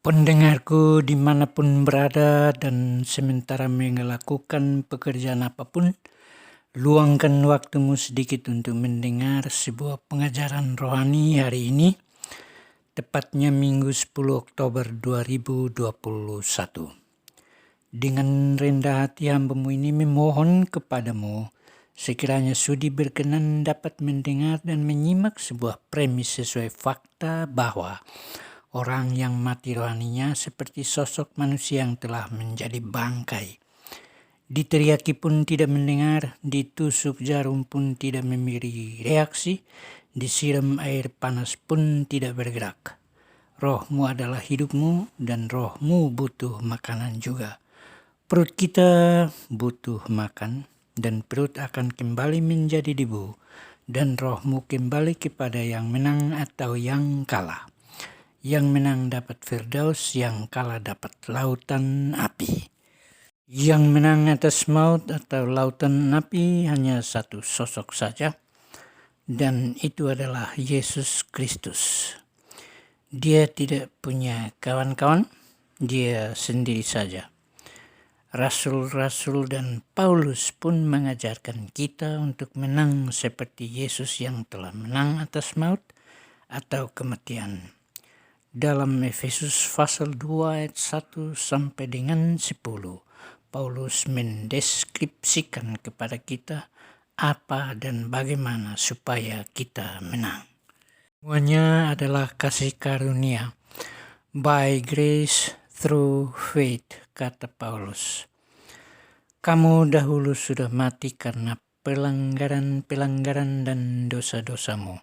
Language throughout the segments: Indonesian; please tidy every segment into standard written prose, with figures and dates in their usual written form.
Pendengarku dimanapun berada dan sementara melakukan pekerjaan apapun, luangkan waktumu sedikit untuk mendengar sebuah pengajaran rohani hari ini, tepatnya Minggu 10 Oktober 2021. Dengan rendah hati hamba-Mu ini memohon kepadamu, sekiranya sudi berkenan dapat mendengar dan menyimak sebuah premis sesuai fakta bahwa orang yang mati rohaninya seperti sosok manusia yang telah menjadi bangkai. Diteriaki pun tidak mendengar, ditusuk jarum pun tidak memberi reaksi, disiram air panas pun tidak bergerak. Rohmu adalah hidupmu dan rohmu butuh makanan juga. Perut kita butuh makan dan perut akan kembali menjadi debu dan rohmu kembali kepada yang menang atau yang kalah. Yang menang dapat Firdaus, yang kalah dapat lautan api. Yang menang atas maut atau lautan api hanya satu sosok saja, dan itu adalah Yesus Kristus. Dia tidak punya kawan-kawan, dia sendiri saja. Rasul-rasul dan Paulus pun mengajarkan kita untuk menang seperti Yesus yang telah menang atas maut atau kematian. Dalam Efesus pasal 2 ayat 1 sampai dengan 10, Paulus mendeskripsikan kepada kita apa dan bagaimana supaya kita menang. Semuanya adalah kasih karunia. By grace through faith, kata Paulus. Kamu dahulu sudah mati karena pelanggaran-pelanggaran dan dosa-dosamu.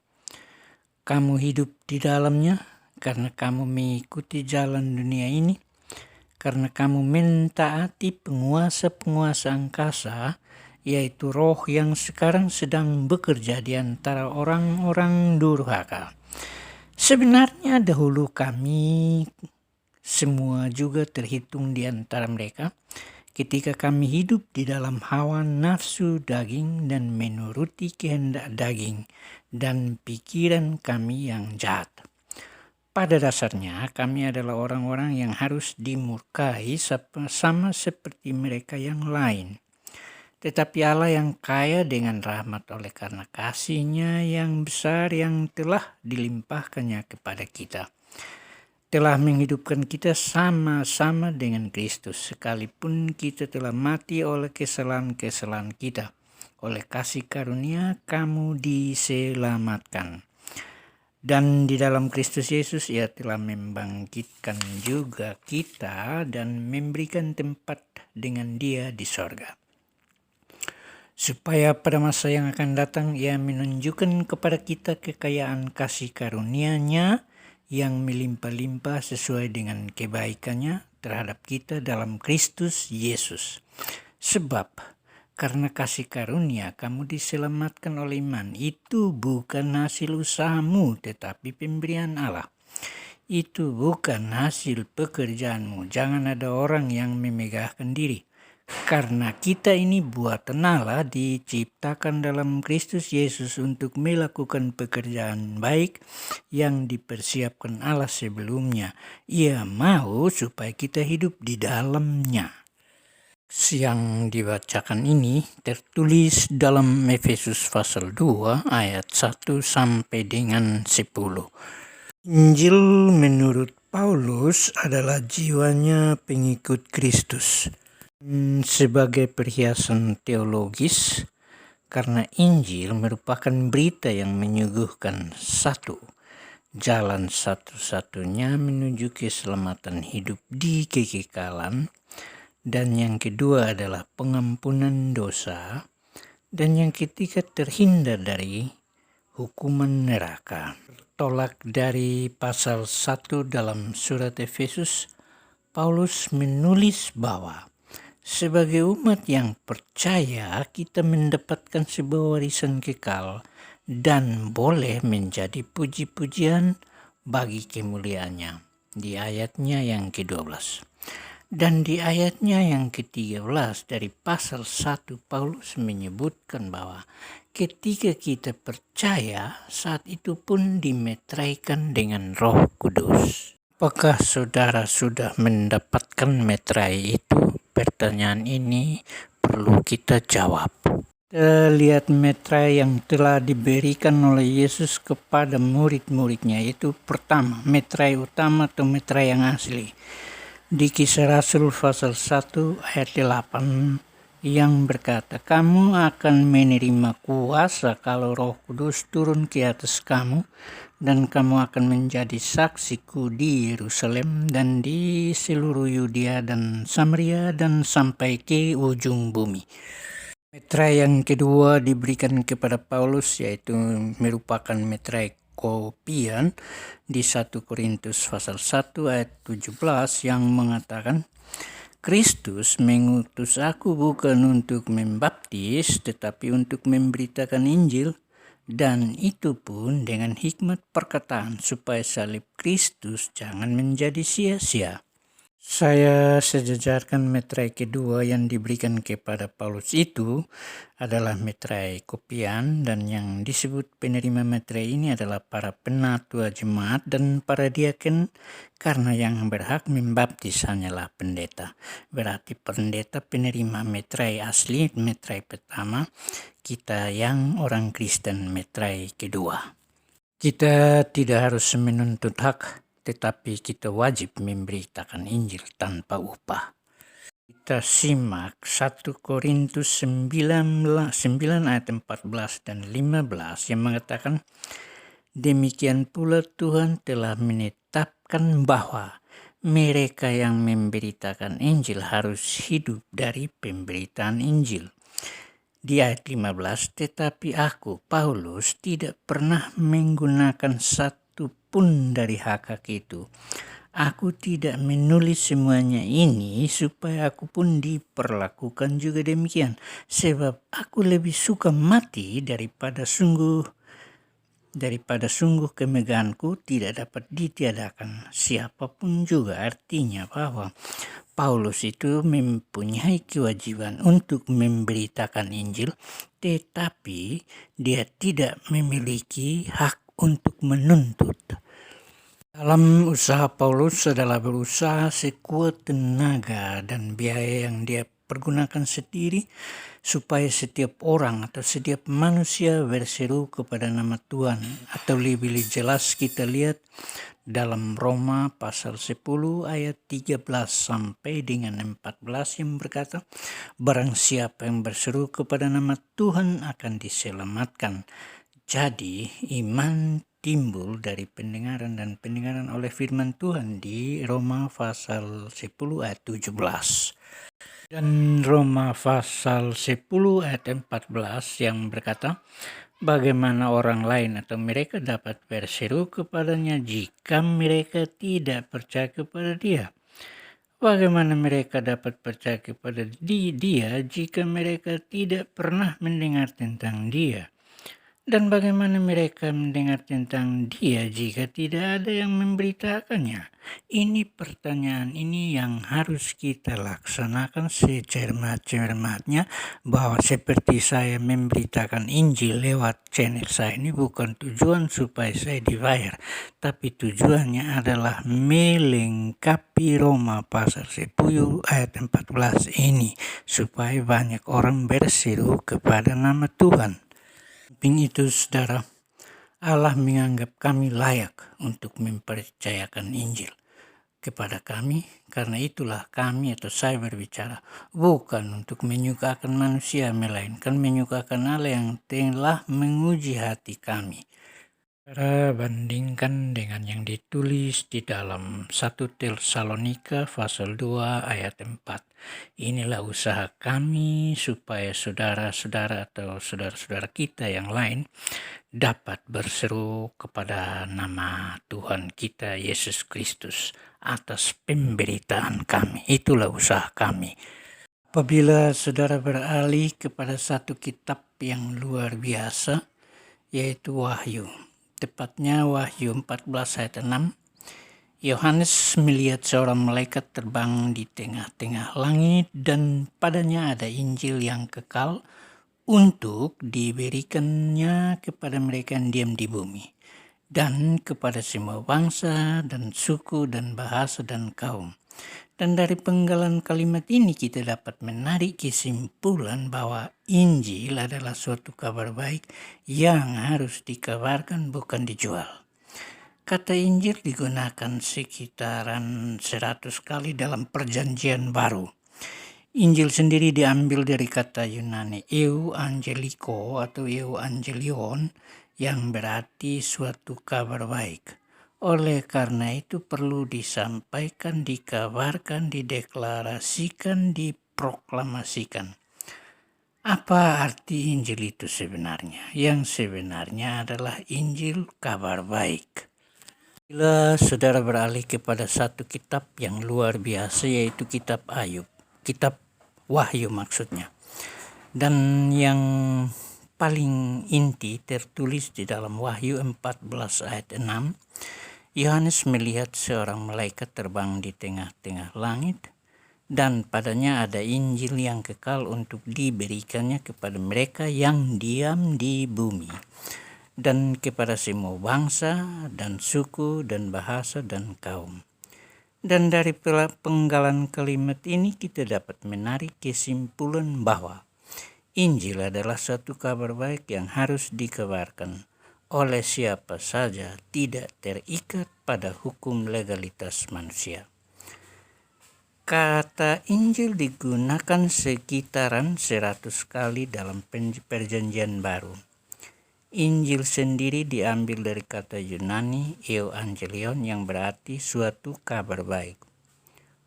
Kamu hidup di dalamnya karena kamu mengikuti jalan dunia ini, karena kamu mentaati penguasa-penguasa angkasa, yaitu roh yang sekarang sedang bekerja di antara orang-orang durhaka. Sebenarnya dahulu kami semua juga terhitung di antara mereka ketika kami hidup di dalam hawa nafsu daging dan menuruti kehendak daging dan pikiran kami yang jahat. Pada dasarnya kami adalah orang-orang yang harus dimurkai sama seperti mereka yang lain. Tetapi Allah yang kaya dengan rahmat oleh karena kasih-Nya yang besar yang telah dilimpahkannya kepada kita, telah menghidupkan kita sama-sama dengan Kristus, sekalipun kita telah mati oleh kesalahan-kesalahan kita. Oleh kasih karunia kamu diselamatkan. Dan di dalam Kristus Yesus Ia telah membangkitkan juga kita dan memberikan tempat dengan Dia di sorga. Supaya pada masa yang akan datang Ia menunjukkan kepada kita kekayaan kasih karunia-Nya yang melimpah-limpah sesuai dengan kebaikan-Nya terhadap kita dalam Kristus Yesus. Sebab karena kasih karunia kamu diselamatkan oleh iman. Itu bukan hasil usahamu tetapi pemberian Allah. Itu bukan hasil pekerjaanmu. Jangan ada orang yang memegahkan diri. Karena kita ini buatan Allah, diciptakan dalam Kristus Yesus untuk melakukan pekerjaan baik yang dipersiapkan Allah sebelumnya. Ia mau supaya kita hidup di dalamnya. Yang dibacakan ini tertulis dalam Efesus pasal 2 ayat 1 sampai dengan 10. Injil menurut Paulus adalah jiwanya pengikut Kristus. Sebagai perhiasan teologis, karena Injil merupakan berita yang menyuguhkan satu, jalan satu-satunya menuju keselamatan hidup di kekekalan, dan yang kedua adalah pengampunan dosa, dan yang ketiga terhindar dari hukuman neraka. Tolak dari pasal 1 dalam surat Efesus, Paulus menulis bahwa sebagai umat yang percaya kita mendapatkan sebuah warisan kekal dan boleh menjadi puji-pujian bagi kemuliaannya. Di ayatnya yang ke-12. Dan di ayatnya yang ke-13 dari pasal 1 Paulus menyebutkan bahwa ketika kita percaya saat itu pun dimeteraikan dengan Roh Kudus. Apakah saudara sudah mendapatkan meterai itu? Pertanyaan ini perlu kita jawab. Kita lihat meterai yang telah diberikan oleh Yesus kepada murid-muridnya. Itu pertama, meterai utama atau meterai yang asli. Di Kisah Rasul pasal 1 ayat 8 yang berkata, "Kamu akan menerima kuasa kalau Roh Kudus turun ke atas kamu, dan kamu akan menjadi saksiku di Yerusalem dan di seluruh Yudea dan Samaria dan sampai ke ujung bumi." Meterai yang kedua diberikan kepada Paulus, yaitu merupakan meterai kopian di 1 Korintus pasal 1 ayat 17 yang mengatakan, "Kristus mengutus aku bukan untuk membaptis, tetapi untuk memberitakan Injil, dan itu pun dengan hikmat perkataan, supaya salib Kristus jangan menjadi sia-sia." Saya sejajarkan meterai kedua yang diberikan kepada Paulus itu adalah meterai kopian, dan yang disebut penerima meterai ini adalah para penatua jemaat dan para diaken, karena yang berhak membaptis hanyalah pendeta. Berarti pendeta penerima meterai asli, meterai pertama, kita yang orang Kristen meterai kedua. Kita tidak harus menuntut hak, tetapi kita wajib memberitakan Injil tanpa upah. Kita simak 1 Korintus 9 ayat 14 dan 15 yang mengatakan, "Demikian pula Tuhan telah menetapkan bahwa mereka yang memberitakan Injil harus hidup dari pemberitaan Injil." Di ayat 15, "Tetapi aku, Paulus, tidak pernah menggunakan satu pun dari hak itu. Aku tidak menulis semuanya ini supaya aku pun diperlakukan juga demikian. Sebab aku lebih suka mati daripada sungguh kemegahanku tidak dapat ditiadakan siapapun juga." Artinya bahwa Paulus itu mempunyai kewajiban untuk memberitakan Injil, tetapi dia tidak memiliki hak untuk menuntut. Dalam usaha Paulus adalah berusaha sekuat tenaga dan biaya yang dia pergunakan sendiri, supaya setiap orang atau setiap manusia berseru kepada nama Tuhan. Atau lebih jelas kita lihat dalam Roma pasal 10 ayat 13 sampai dengan 14 yang berkata, "Barang siapa yang berseru kepada nama Tuhan akan diselamatkan." Jadi iman timbul dari pendengaran, dan pendengaran oleh firman Tuhan di Roma pasal 10 ayat 17. Dan Roma pasal 10 ayat 14 yang berkata, "Bagaimana orang lain atau mereka dapat berseru kepadanya jika mereka tidak percaya kepada dia? Bagaimana mereka dapat percaya kepada dia jika mereka tidak pernah mendengar tentang dia? Dan bagaimana mereka mendengar tentang dia jika tidak ada yang memberitakannya?" Ini pertanyaan ini yang harus kita laksanakan secermat-cermatnya, bahwa seperti saya memberitakan Injil lewat channel saya ini bukan tujuan supaya saya dibayar, tapi tujuannya adalah melengkapi Roma pasal 10 ayat 14 ini, supaya banyak orang berseru kepada nama Tuhan. Samping itu, saudara, Allah menganggap kami layak untuk mempercayakan Injil kepada kami. Karena itulah kami atau saya berbicara bukan untuk menyukakan manusia, melainkan menyukakan Allah yang telah menguji hati kami. Saudara, bandingkan dengan yang ditulis di dalam 1 Tesalonika pasal 2 ayat 4. "Inilah usaha kami supaya saudara-saudara atau saudara-saudara kita yang lain dapat berseru kepada nama Tuhan kita Yesus Kristus atas pemberitaan kami." Itulah usaha kami. Apabila saudara beralih kepada satu kitab yang luar biasa, yaitu Wahyu, tepatnya Wahyu 14 ayat 6, Yohanes melihat seorang malaikat terbang di tengah-tengah langit, dan padanya ada Injil yang kekal untuk diberikannya kepada mereka yang diam di bumi. dan kepada semua bangsa dan suku dan bahasa dan kaum. Dan dari penggalan kalimat ini kita dapat menarik kesimpulan bahwa Injil adalah suatu kabar baik yang harus dikabarkan, bukan dijual. Kata Injil digunakan sekitaran 100 kali dalam Perjanjian Baru. Injil sendiri diambil dari kata Yunani euangelico atau euangelion yang berarti suatu kabar baik. Oleh karena itu perlu disampaikan, dikabarkan, dideklarasikan, diproklamasikan. Apa arti Injil itu sebenarnya? Yang sebenarnya adalah Injil kabar baik. Bila saudara beralih kepada satu kitab yang luar biasa, yaitu kitab Ayub, kitab Wahyu maksudnya. Dan yang paling inti tertulis di dalam Wahyu 14 ayat 6, Yohanes melihat seorang malaikat terbang di tengah-tengah langit, dan padanya ada Injil yang kekal untuk diberikannya kepada mereka yang diam di bumi, dan kepada semua bangsa dan suku dan bahasa dan kaum. Dan dari penggalan kalimat ini kita dapat menarik kesimpulan bahwa Injil adalah satu kabar baik yang harus dikabarkan oleh siapa saja, tidak terikat pada hukum legalitas manusia. Kata Injil digunakan sekitaran 100 kali dalam Perjanjian Baru. Injil sendiri diambil dari kata Yunani euangelion yang berarti suatu kabar baik.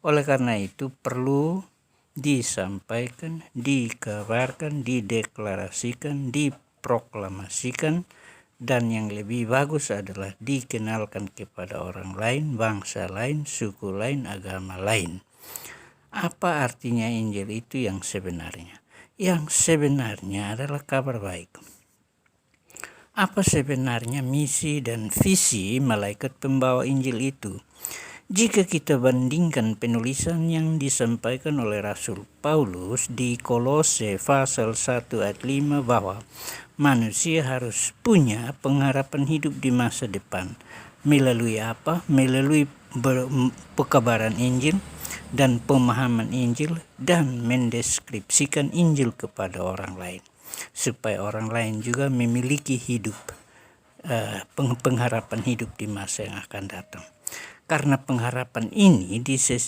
Oleh karena itu perlu disampaikan, dikabarkan, dideklarasikan, diproklamasikan, dan yang lebih bagus adalah dikenalkan kepada orang lain, bangsa lain, suku lain, agama lain. Apa artinya Injil itu yang sebenarnya? Yang sebenarnya adalah kabar baik. Apa sebenarnya misi dan visi malaikat pembawa Injil itu? Jika kita bandingkan penulisan yang disampaikan oleh Rasul Paulus di Kolose pasal 1 ayat 5 bahwa manusia harus punya pengharapan hidup di masa depan. Melalui apa? Melalui pekabaran Injil dan pemahaman Injil dan mendeskripsikan Injil kepada orang lain, supaya orang lain juga memiliki hidup, pengharapan hidup di masa yang akan datang. Karena pengharapan ini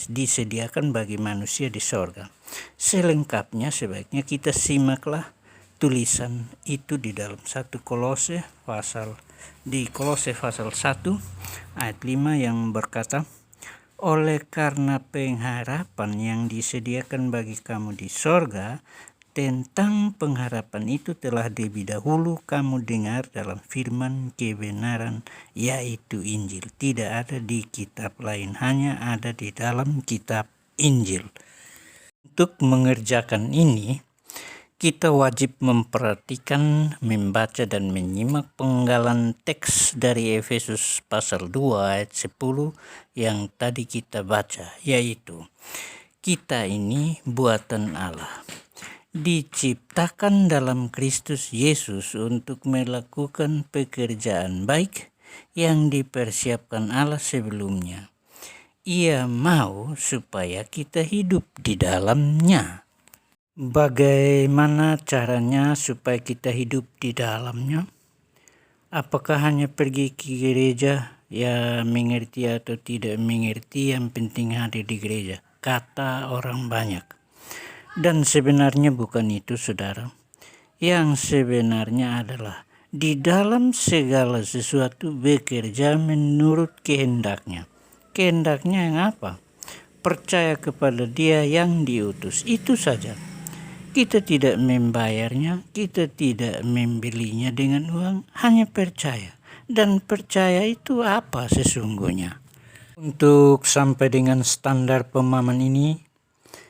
disediakan bagi manusia di sorga. Selengkapnya sebaiknya kita simaklah tulisan itu di dalam Kolose pasal 1 ayat 5 yang berkata, oleh karena pengharapan yang disediakan bagi kamu di sorga, tentang pengharapan itu telah lebih dahulu kamu dengar dalam firman kebenaran, yaitu Injil. Tidak ada di kitab lain, hanya ada di dalam kitab Injil. Untuk mengerjakan ini, kita wajib memperhatikan, membaca dan menyimak penggalan teks dari Efesus pasal 2 ayat 10 yang tadi kita baca, yaitu kita ini buatan Allah, diciptakan dalam Kristus Yesus untuk melakukan pekerjaan baik yang dipersiapkan Allah sebelumnya. Ia mau supaya kita hidup di dalamnya. Bagaimana caranya supaya kita hidup di dalamnya? Apakah hanya pergi ke gereja, ya mengerti atau tidak mengerti, yang penting hadir di gereja, kata orang banyak. Dan sebenarnya bukan itu, saudara. Yang sebenarnya adalah di dalam segala sesuatu bekerja menurut kehendaknya. Kehendaknya yang apa? Percaya kepada Dia yang diutus, itu saja. Kita tidak membayarnya, kita tidak membelinya dengan uang, hanya percaya. Dan percaya itu apa sesungguhnya? Untuk sampai dengan standar pemahaman ini,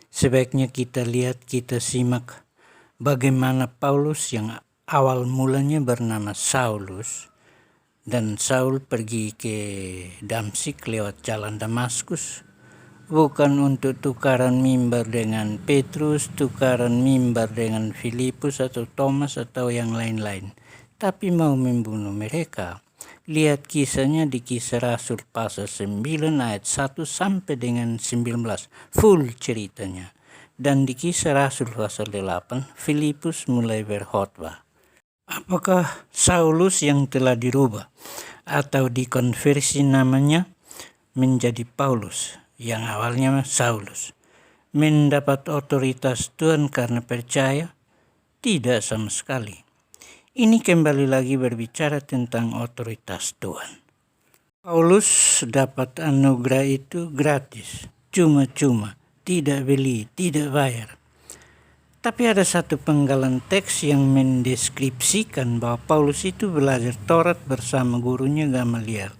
sebaiknya kita lihat, kita simak bagaimana Paulus yang awal mulanya bernama Saulus, dan Saul pergi ke Damsyik lewat jalan Damaskus, bukan untuk tukaran mimbar dengan Petrus, tukaran mimbar dengan Filipus atau Thomas atau yang lain-lain, tapi mau membunuh mereka. Lihat kisahnya di Kisah Rasul pasal 9 ayat 1 sampai dengan 19. Full ceritanya. Dan di Kisah Rasul pasal 8, Filipus mulai berkhotbah. Apakah Saulus yang telah dirubah atau dikonversi namanya menjadi Paulus, yang awalnya Saulus, mendapat otoritas Tuhan karena percaya? Tidak sama sekali. Ini kembali lagi berbicara tentang otoritas Tuhan. Paulus dapat anugerah itu gratis, cuma-cuma, tidak beli, tidak bayar. Tapi ada satu penggalan teks yang mendeskripsikan bahwa Paulus itu belajar Taurat bersama gurunya Gamaliel.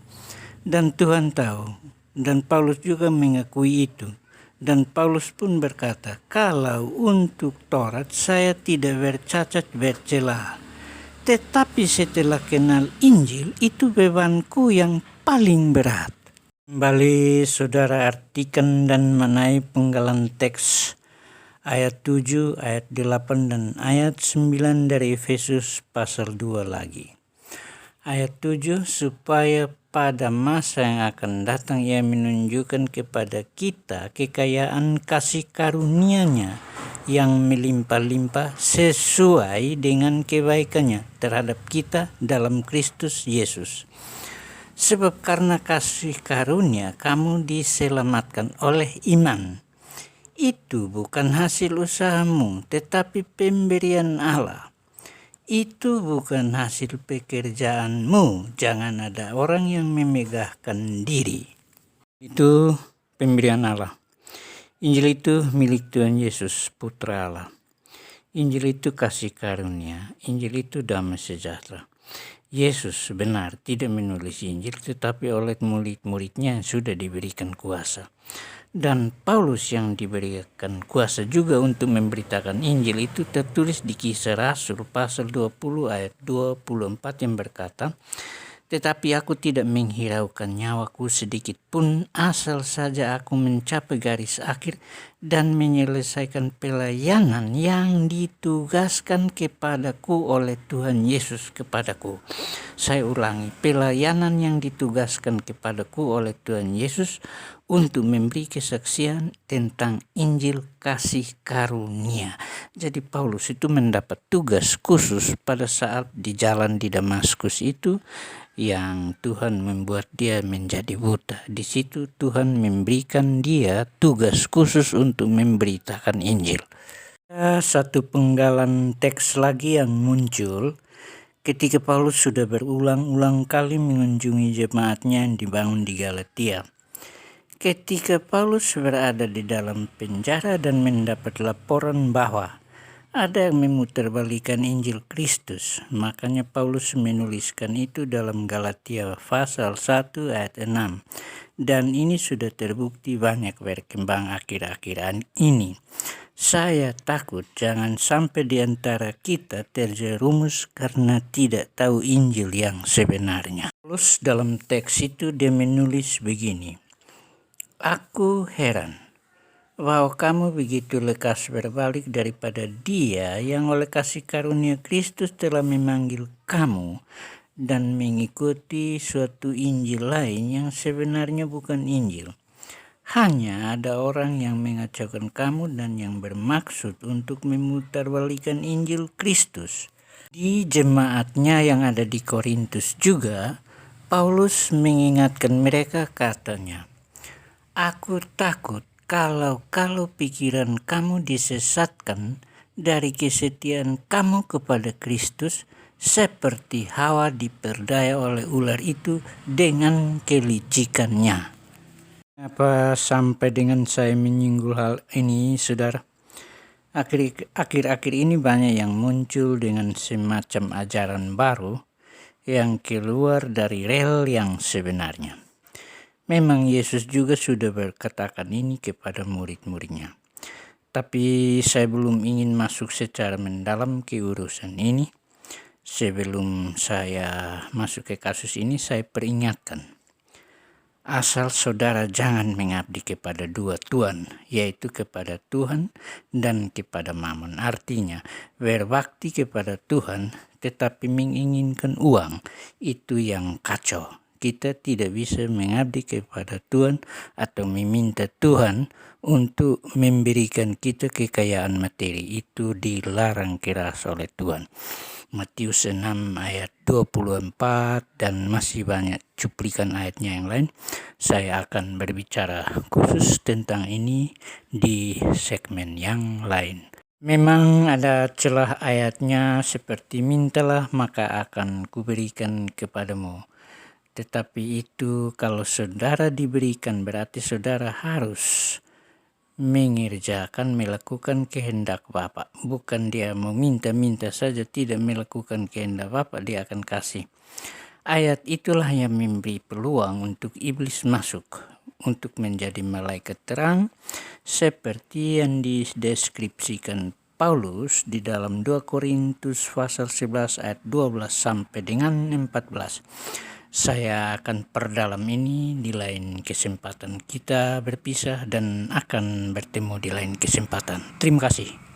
Dan Tuhan tahu, dan Paulus juga mengakui itu. Dan Paulus pun berkata, kalau untuk Taurat saya tidak bercacat bercela. Tetapi setelah kenal Injil, itu bebanku yang paling berat. Kembali saudara artikan dan manai penggalan teks ayat 7, ayat 8, dan ayat 9 dari Efesus pasal 2 lagi. Ayat 7, supaya pada masa yang akan datang ia menunjukkan kepada kita kekayaan kasih karunia-Nya yang melimpah-limpah sesuai dengan kebaikannya terhadap kita dalam Kristus Yesus. Sebab karena kasih karunia kamu diselamatkan oleh iman. Itu bukan hasil usahamu, tetapi pemberian Allah. Itu bukan hasil pekerjaanmu. Jangan ada orang yang memegahkan diri. Itu pemberian Allah. Injil itu milik Tuhan Yesus, Putra Allah. Injil itu kasih karunia. Injil itu damai sejahtera. Yesus benar tidak menulis Injil, tetapi oleh murid-muridnya sudah diberikan kuasa. Dan Paulus yang diberikan kuasa juga untuk memberitakan Injil itu tertulis di Kisah Rasul pasal 20 ayat 24 yang berkata, tetapi aku tidak menghiraukan nyawaku sedikit pun, asal saja aku mencapai garis akhir dan menyelesaikan pelayanan yang ditugaskan kepadaku oleh Tuhan Yesus kepadaku. Saya ulangi, pelayanan yang ditugaskan kepadaku oleh Tuhan Yesus untuk memberi kesaksian tentang Injil kasih karunia. Jadi Paulus itu mendapat tugas khusus pada saat di jalan di Damaskus itu, yang Tuhan membuat dia menjadi buta. Di situ Tuhan memberikan dia tugas khusus untuk memberitakan Injil. Satu penggalan teks lagi yang muncul ketika Paulus sudah berulang-ulang kali mengunjungi jemaatnya yang dibangun di Galatia. Ketika Paulus berada di dalam penjara dan mendapat laporan bahwa ada yang memutarbalikkan Injil Kristus, makanya Paulus menuliskan itu dalam Galatia pasal 1 ayat 6. Dan ini sudah terbukti banyak berkembang akhir-akhiran ini. Saya takut jangan sampai di antara kita terjerumus karena tidak tahu Injil yang sebenarnya. Paulus dalam teks itu dia menulis begini, aku heran bahwa kamu begitu lekas berbalik daripada Dia yang oleh kasih karunia Kristus telah memanggil kamu dan mengikuti suatu Injil lain yang sebenarnya bukan Injil. Hanya ada orang yang mengacaukan kamu dan yang bermaksud untuk memutarbalikkan Injil Kristus. Di jemaatnya yang ada di Korintus juga, Paulus mengingatkan mereka, katanya, aku takut kalau pikiran kamu disesatkan dari kesetiaan kamu kepada Kristus, seperti Hawa diperdaya oleh ular itu dengan kelicikannya. Apa sampai dengan saya menyinggung hal ini, saudara? Akhir-akhir ini banyak yang muncul dengan semacam ajaran baru yang keluar dari rel yang sebenarnya. Memang Yesus juga sudah berkatakan ini kepada murid-muridnya. Tapi saya belum ingin masuk secara mendalam ke urusan ini. Sebelum saya masuk ke kasus ini, saya peringatkan. Asal saudara jangan mengabdi kepada dua Tuhan, yaitu kepada Tuhan dan kepada Mammon. Artinya, berbakti kepada Tuhan tetapi menginginkan uang, itu yang kacau. Kita tidak bisa mengabdi kepada Tuhan atau meminta Tuhan untuk memberikan kita kekayaan materi. Itu dilarang keras oleh Tuhan. Matius 6 ayat 24 dan masih banyak cuplikan ayatnya yang lain. Saya akan berbicara khusus tentang ini di segmen yang lain. Memang ada celah ayatnya seperti mintalah maka akan kuberikan kepadamu. Tetapi itu kalau saudara diberikan berarti saudara harus mengerjakan, melakukan kehendak Bapa. Bukan dia meminta-minta saja, tidak melakukan kehendak Bapa, dia akan kasih. Ayat itulah yang memberi peluang untuk iblis masuk, untuk menjadi malaikat terang, seperti yang dideskripsikan Paulus di dalam 2 Korintus pasal 11 ayat 12 sampai dengan 14. Saya akan perdalam ini di lain kesempatan. Kita berpisah dan akan bertemu di lain kesempatan. Terima kasih.